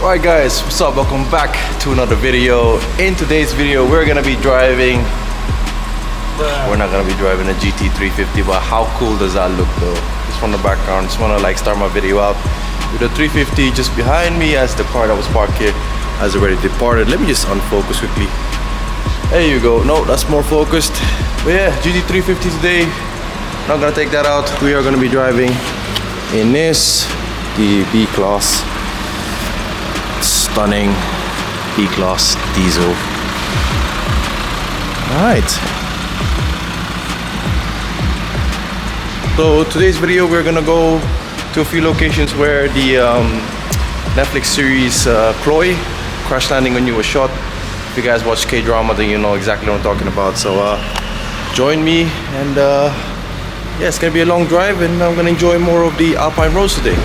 Alright guys, what's up? Welcome back to another video. In today's video we're gonna be driving, we're not gonna be driving a GT350, but how cool does that look though? Just from the background, just wanna like start my video out with a 350 just behind me as the car that was parked here has already departed. Let me just unfocus quickly. There you go. No, that's more focused. But yeah, GT350 today. Not gonna take that out. We are gonna be driving in this, the B-Class. Stunning B-Class diesel. Alright. So today's video we're gonna go to a few locations where the Netflix series Cloy, Crash Landing When You Were Shot. If you guys watch K-drama then you know exactly what I'm talking about. So join me and yeah, it's gonna be a long drive and I'm gonna enjoy more of the Alpine roads today.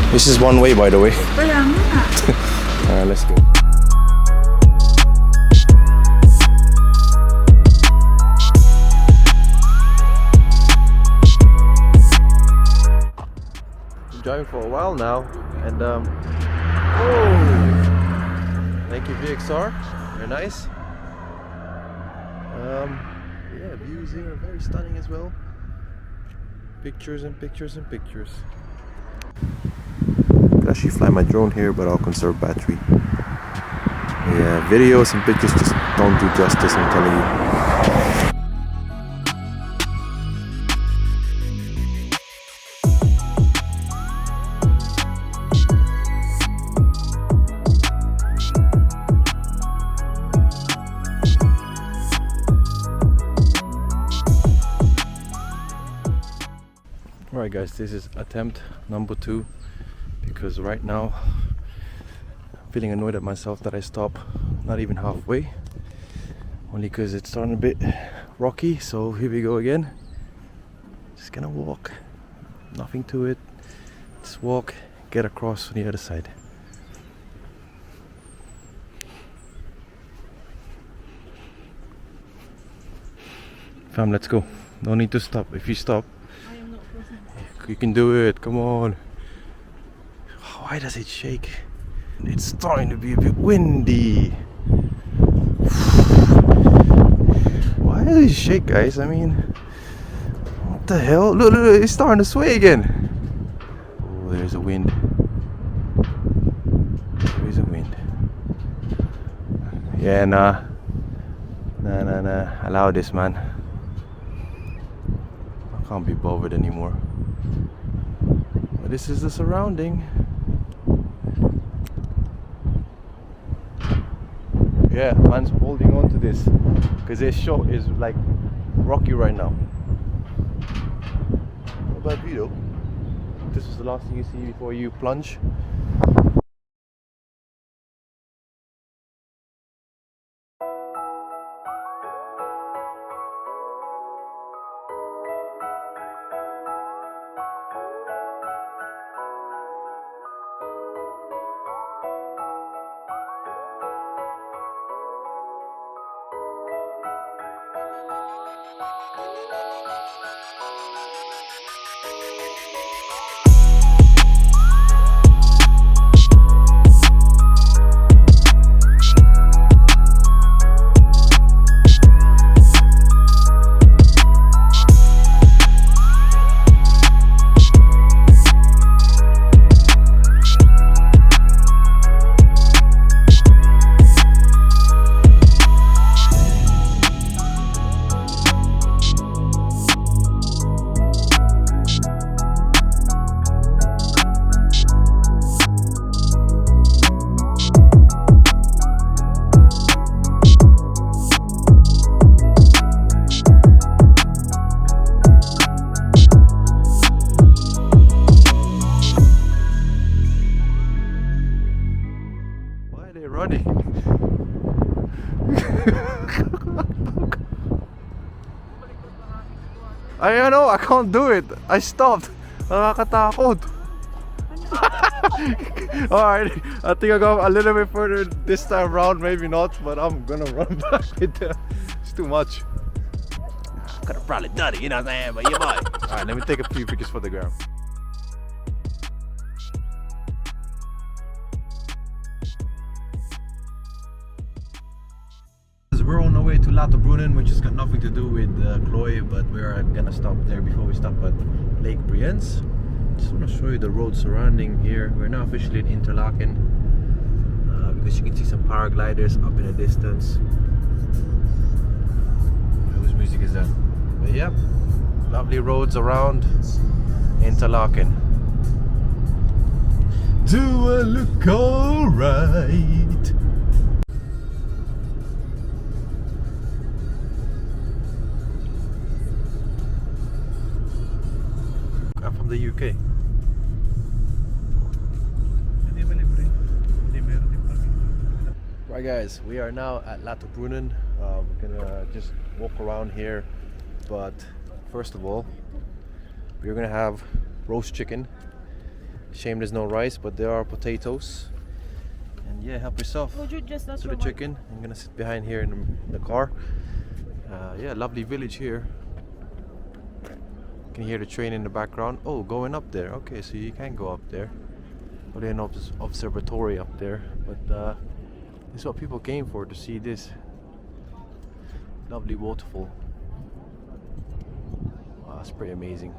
This is one way, by the way. Alright, let's go. Been driving for a while now, and oh, thank you VXR, very nice. Yeah, views here are very stunning as well. Pictures and pictures and pictures. Could actually fly my drone here, but I'll conserve battery. Yeah, videos and pictures just don't do justice, I'm telling you. Alright guys, this is attempt number 2. Because right now I'm feeling annoyed at myself that I stop not even halfway, only because it's starting a bit rocky. So here we go again. Just gonna walk, nothing to it, just walk, get across on the other side. Fam, let's go. No need to stop. If you stop, you can do it, come on. Why does it shake? It's starting to be a bit windy. Why does it shake, guys? I mean, what the hell? Look, look, it's starting to sway again. Oh, there's a wind. There is a wind. Yeah, nah. Allow this, man. I can't be bothered anymore. But this is the surrounding. Yeah, man's holding on to this because this shot is like rocky right now. Not bad view though. This is the last thing you see before you plunge. Running. I know, I can't do it. I stopped. Nakakatakot. Alright, I think I go a little bit further this time around, maybe not, but I'm gonna run back with that. It's too much. Could have probably done it, you know what I'm saying? But you might. Alright, let me take a few pictures for the gram. Lauterbrunnen, which has got nothing to do with Cloy, but we're gonna stop there before we stop at Lake Brienz. Just want to show you the road surrounding here. We're now officially in Interlaken because you can see some paragliders up in the distance. Whose music is that? But yep, lovely roads around Interlaken. Do I look alright? I'm from the UK. Right guys, we are now at Lauterbrunnen. We're gonna just walk around here, but first of all we're gonna have roast chicken. Shame there's no rice, but there are potatoes. And yeah, help yourself Would you just to the chicken. I'm gonna sit behind here in the car. Yeah, lovely village here. You can hear the train in the background. Oh, going up there. Okay, so you can go up there. Well, there's an observatory up there, but this is what people came for, to see this lovely waterfall. Wow, that's pretty amazing.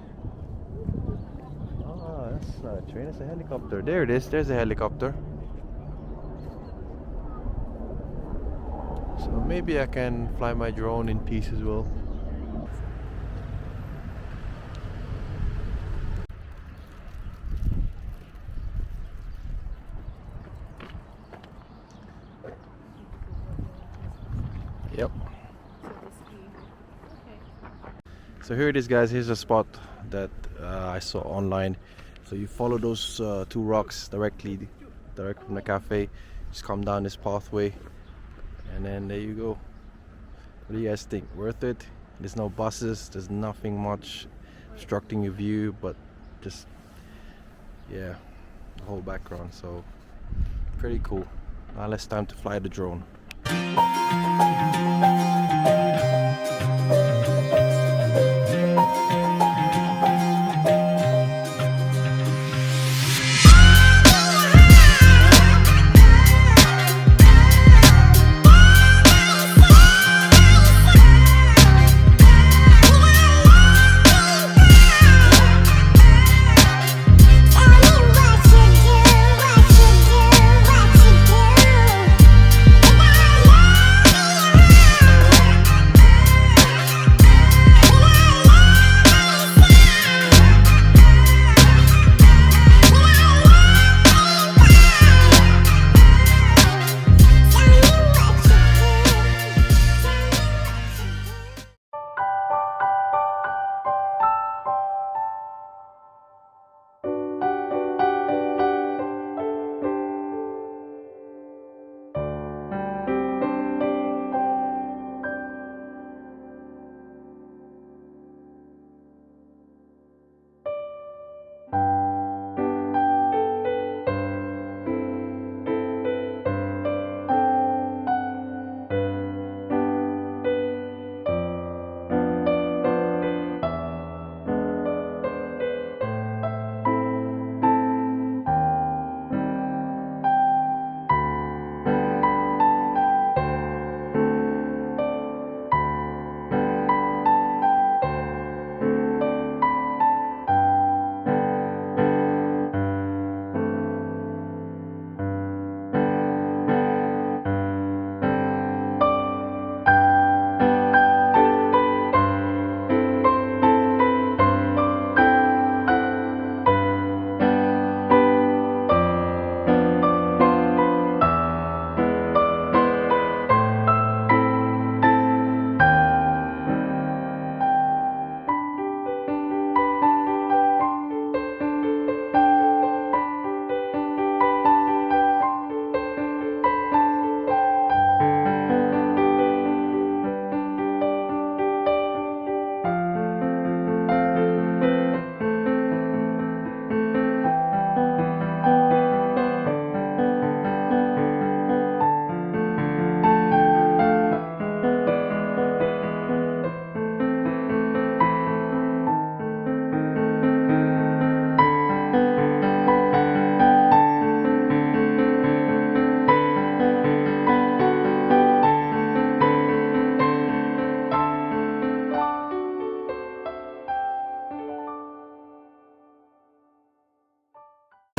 Ah, that's not a train, it's a helicopter. There it is, there's a helicopter. So maybe I can fly my drone in peace as well. Yep. So here it is guys, here's a spot that I saw online. So you follow those two rocks direct from the cafe, just come down this pathway and then there you go. What do you guys think? Worth it? There's no buses, there's nothing much obstructing your view, but just, yeah, the whole background. So pretty cool. Now it's time to fly the drone.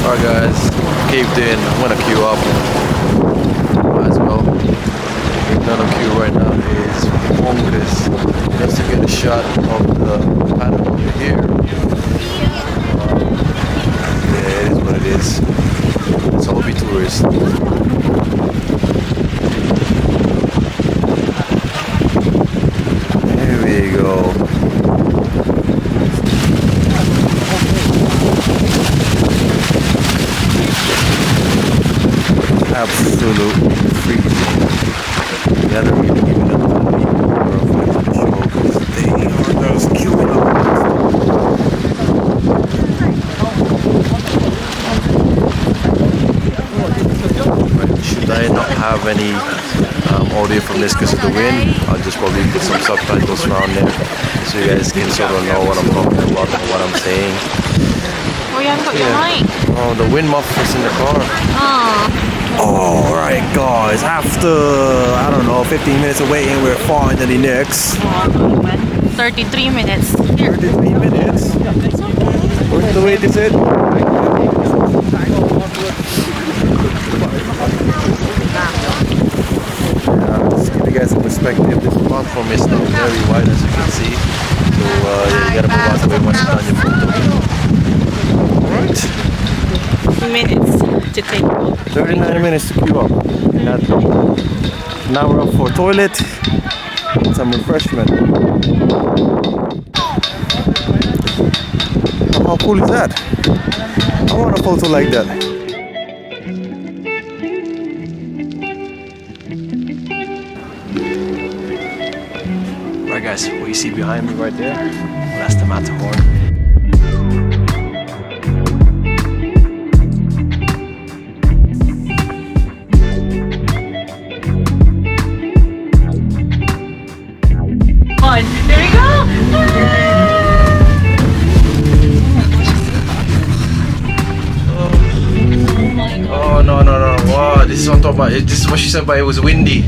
Alright guys, caved in. I'm gonna queue up. Might as well. Another queue right now is bonkers. Just to get a shot of the pattern over here. Yeah, it is what it is. It's hobby tourist. There we go. Absolute freezing. Yeah, they're really giving up on the show because they are just queuing up. Right. Should I not have any audio from this because of the wind, I'll just probably put some subtitles around there so you guys can sort of know what I'm talking about and what I'm saying. Oh, you haven't got your mic. Oh, the wind muffler is in the car. Oh. Alright guys, after, I don't know, 15 minutes of waiting, we're finally next. 33 minutes. 33 minutes? What's the wait is it? Just give you guys some perspective. This platform is not very wide as you can see. So yeah, you gotta move out the way once you're done your photo. Alright. Minutes to take. 39 minutes to queue up. Now we're up for toilet and some refreshment. How cool is that? I want a photo like that. Right guys, what you see behind me right there, well, that's the Matterhorn. There we go! Oh no. Wow, this is on top of it. This is what she said, but it was windy.